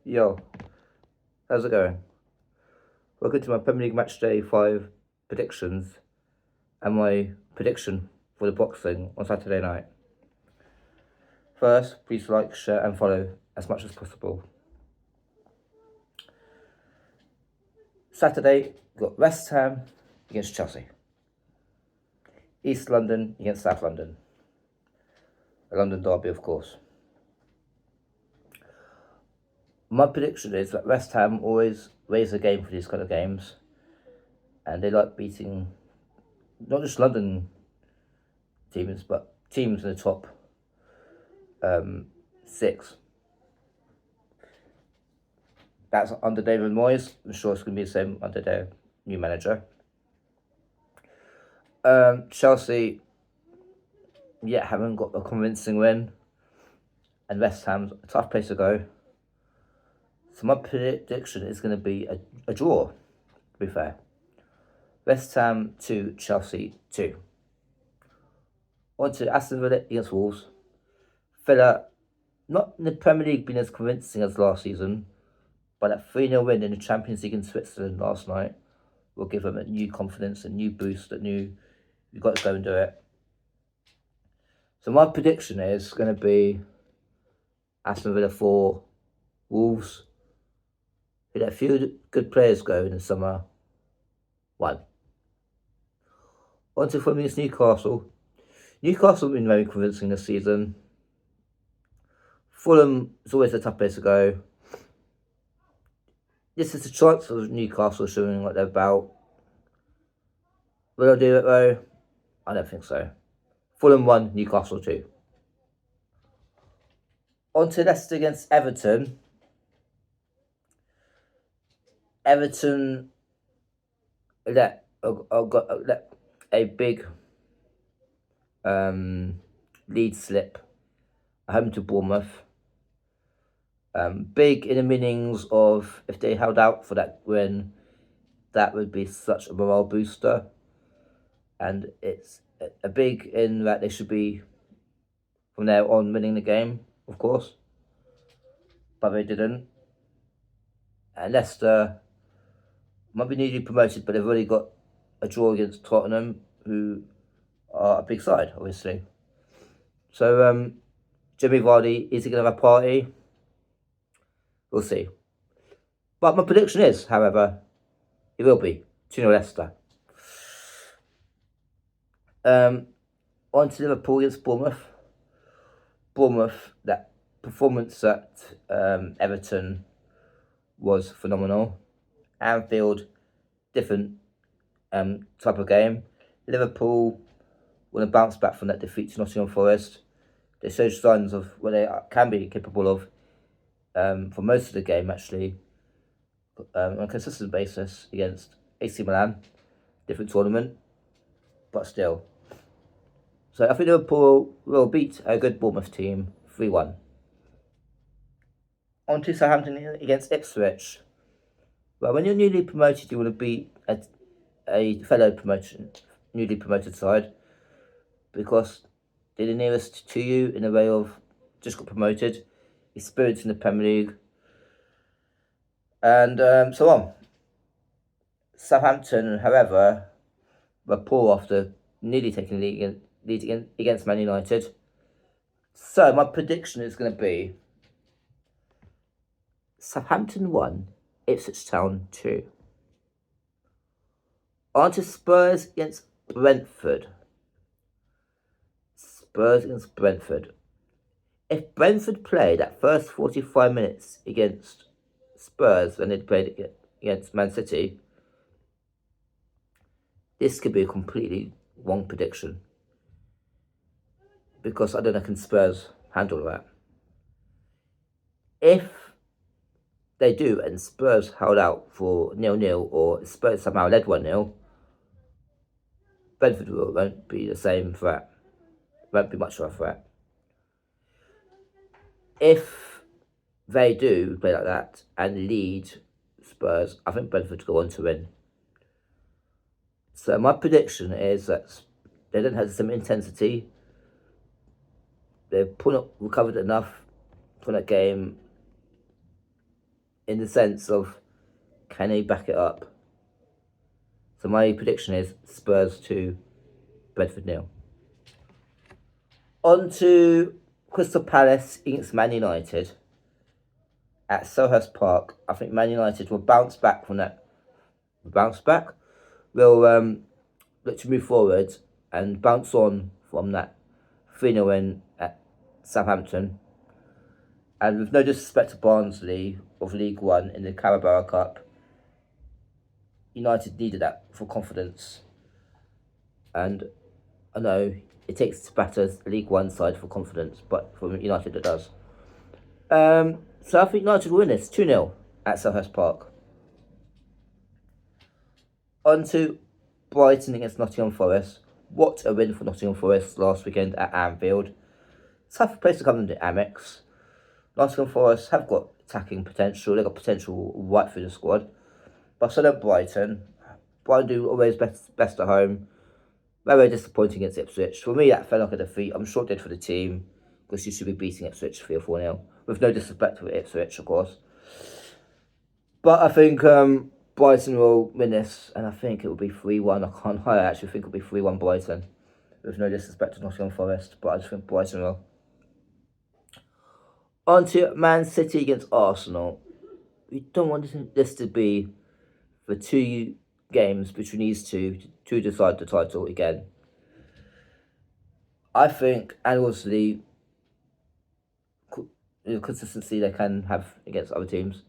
Yo, how's it going? Welcome to my Premier League Matchday 5 predictions and my prediction for the boxing on Saturday night. First, please like, share and follow as much as possible. Saturday, we've got West Ham against Chelsea. East London against South London. A London derby, of course. My prediction is that West Ham always raise the game for these kind of games, and they like beating not just London teams, but teams in the top 6. That's under David Moyes. I'm sure it's going to be the same under their new manager. Chelsea, haven't got a convincing win, and West Ham's a tough place to go. So my prediction is going to be a draw, to be fair. West Ham 2, Chelsea 2. On to Aston Villa against Wolves. Villa, not in the Premier League being as convincing as last season, but that 3-0 win in the Champions League in Switzerland last night will give them a new confidence, a new boost, you've got to go and do it. So my prediction is going to be Aston Villa 4, Wolves. We let a few good players go in the summer. 1. On to Fulham against Newcastle. Newcastle have been very convincing this season. Fulham is always a tough place to go. This is a chance of Newcastle showing what they're about. Will I do it though? I don't think so. Fulham 1, Newcastle 2. On to Leicester against Everton. Everton let a big lead slip home to Bournemouth. Big in the meanings of if they held out for that win, that would be such a morale booster. And it's a big in that they should be from there on winning the game, of course. But they didn't. And Leicester might be newly promoted, but they've already got a draw against Tottenham, who are a big side, obviously. So, Jimmy Vardy, is he going to have a party? We'll see. But my prediction is, however, it will be 2-0 Leicester. On to Liverpool against Bournemouth. Bournemouth, that performance at Everton was phenomenal. Anfield, different type of game. Liverpool want to bounce back from that defeat to Nottingham Forest. They showed signs of what they can be capable of for most of the game, actually, on a consistent basis against AC Milan. Different tournament, but still. So I think Liverpool will beat a good Bournemouth team 3-1. On to Southampton against Ipswich. Well, when you're newly promoted, you want to beat a fellow newly promoted side, because they're the nearest to you in a way of just got promoted, experience in the Premier League, and so on. Southampton, however, were poor after nearly taking the lead against Man United. So my prediction is going to be Southampton 1, Ipswich Town 2. On to Spurs against Brentford. Spurs against Brentford. If Brentford played that first 45 minutes against Spurs when they played against Man City, this could be a completely wrong prediction, because I don't know, can Spurs handle that? If they do, and Spurs held out for 0-0, or Spurs somehow led 1-0, Brentford won't be the same threat. Won't be much of a threat. If they do play like that and lead Spurs, I think Brentford go on to win. So my prediction is that they don't have some intensity. They've recovered enough from that game in the sense of, can he back it up? So my prediction is Spurs 2, Brentford 0. On to Crystal Palace against Man United at Selhurst Park. I think Man United will bounce back from that. We'll look to move forward and bounce on from that 3-0 win at Southampton. And with no disrespect to Barnsley of League One in the Carabao Cup, United needed that for confidence. And I know it takes to batter the League One side for confidence, but for United it does. So I think United will win this 2-0 at Selhurst Park. On to Brighton against Nottingham Forest. What a win for Nottingham Forest last weekend at Anfield. Tough place to come into Amex. Nottingham Forest have got attacking potential. They've got potential right through the squad. But so do Brighton. Brighton do always best at home. Very disappointing against Ipswich. For me, that felt like a defeat. I'm sure it did for the team, because you should be beating Ipswich 3 or 4-0. With no disrespect to Ipswich, of course. But I think Brighton will win this, and I think it will be 3-1. I actually think it will be 3-1 Brighton. With no disrespect to Nottingham Forest, but I just think Brighton will. On to Man City against Arsenal. We don't want this to be the 2 games between these two to decide the title again. I think, and obviously, the consistency they can have against other teams.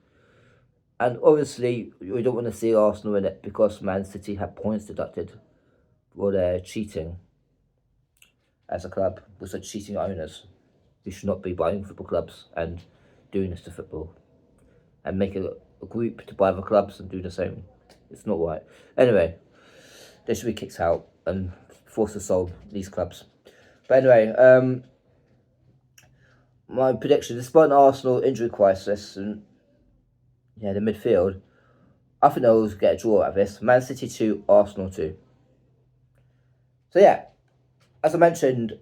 And obviously, we don't want to see Arsenal in it because Man City have points deducted for their cheating as a club, with such cheating owners who should not be buying football clubs and doing this to football. And make a group to buy other clubs and do the same. It's not right. Anyway, they should be kicked out and forced to solve these clubs. But anyway, my prediction, despite an Arsenal injury crisis and the midfield, I think they'll get a draw out of this. Man City 2, Arsenal 2. So yeah, as I mentioned,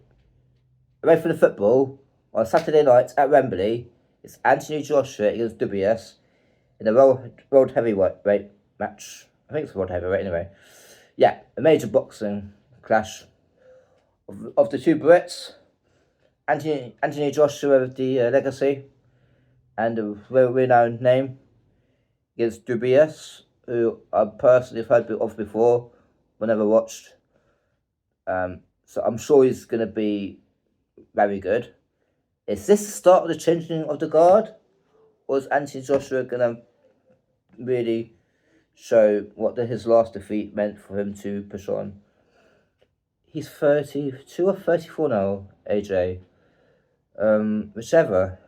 away from the football, on Saturday night at Wembley, it's Anthony Joshua against Dubois in a world heavyweight match. I think it's world heavyweight anyway. Yeah, a major boxing clash of the two Brits. Anthony Joshua with the legacy and a well-renowned name against Dubois, who I personally have heard of before, but never watched. So I'm sure he's going to be very good. Is this the start of the changing of the guard? Or is Anthony Joshua going to really show what his last defeat meant for him to push on? He's 32 or 34 now, AJ. Whichever.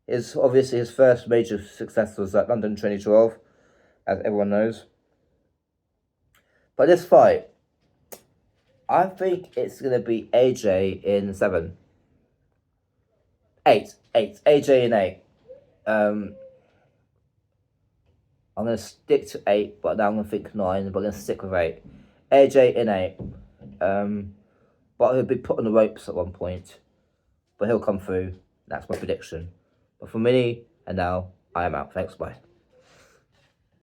Is obviously his first major success was at London 2012, as everyone knows. But this fight, I think it's going to be AJ in 7. 8. AJ in 8. I'm going to stick to 8, but now I'm going to think 9, but I'm going to stick with 8. AJ in 8. But he'll be put on the ropes at one point. But he'll come through. That's my prediction. But for me, and now, I am out. Thanks, bye.